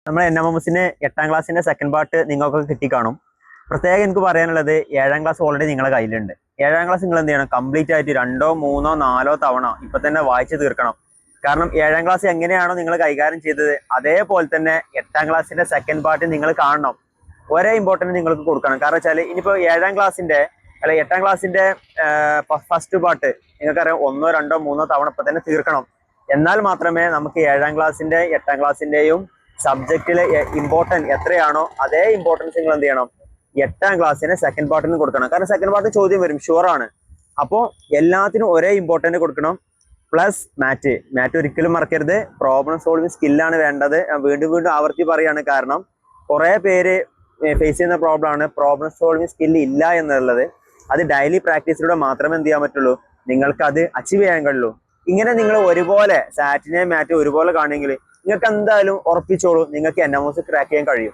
നമ്മുടെ NMMSന് 8ാം ക്ലാസ്സിന്റെ second part നിങ്ങൾക്കൊക്കെ കിട്ടിക്കാണും. പ്രത്യേകം എനിക്ക് പറയാനുള്ളത് 7ാം ക്ലാസ് ഓൾറെഡി നിങ്ങളുടെ കയ്യിലുണ്ട്. 7ാം ക്ലാസ് നിങ്ങൾ എന്ത് ചെയ്യണം? കംപ്ലീറ്റ് ആയിട്ട് 2, 3, 4 തവണ ഇപ്പൊ തന്നെ വായിച്ചു തീർക്കണം. കാരണം 7ാം ക്ലാസ് എങ്ങനെയാണോ നിങ്ങൾ കൈകാര്യം ചെയ്തത് അതേപോലെ തന്നെ 8ാം ക്ലാസ്സിന്റെ സെക്കൻഡ് പാർട്ട് നിങ്ങൾ കാണണം. ഒരേ ഇമ്പോർട്ടൻസ് നിങ്ങൾക്ക് കൊടുക്കണം. കാരണം വെച്ചാൽ ഇനിയിപ്പോ 7ാം ക്ലാസ്സിന്റെ 8ാം ക്ലാസ്സിന്റെ ഫസ്റ്റ് പാർട്ട് നിങ്ങൾക്കറിയാം 1, 2, 3 തവണ ഇപ്പൊ തന്നെ തീർക്കണം. എന്നാൽ മാത്രമേ നമുക്ക് 7ാം ക്ലാസ്സിന്റെ 8ാം ക്ലാസ്സിന്റെയും സബ്ജക്റ്റിലെ ഇമ്പോർട്ടൻസ് എത്രയാണോ അതേ ഇമ്പോർട്ടൻസ് നിങ്ങൾ എന്ത് ചെയ്യണം? 8ാം ക്ലാസ്സിന് സെക്കൻഡ് പാർട്ടിന് കൊടുക്കണം. കാരണം സെക്കൻഡ് പാർട്ട് ചോദ്യം വരും, ഷുവർ ആണ്. അപ്പോൾ എല്ലാത്തിനും ഒരേ ഇമ്പോർട്ടൻറ്റ് കൊടുക്കണം. പ്ലസ് മാറ്റ് ഒരിക്കലും മറക്കരുത്. പ്രോബ്ലം സോൾവിങ് സ്കില്ലാണ് വേണ്ടത്. ഞാൻ വീണ്ടും വീണ്ടും ആവർത്തി പറയാണ്. കാരണം കുറേ പേര് ഫേസ് ചെയ്യുന്ന പ്രോബ്ലം ആണ് പ്രോബ്ലം സോൾവിങ് സ്കില്ല് ഇല്ല എന്നുള്ളത്. അത് ഡെയിലി പ്രാക്ടീസിലൂടെ മാത്രമേ എന്ത് ചെയ്യാൻ പറ്റുള്ളൂ, നിങ്ങൾക്ക് അത് അച്ചീവ് ചെയ്യാൻ കഴിയുള്ളൂ. ഇങ്ങനെ നിങ്ങൾ ഒരുപോലെ സാറ്റിനെയും മാറ്റും ഒരുപോലെ കാണുമെങ്കിൽ നിങ്ങൾക്ക് എന്തായാലും ഉറപ്പിച്ചോളൂ, നിങ്ങൾക്ക് NMMS ക്രാക്ക് ചെയ്യാൻ കഴിയും.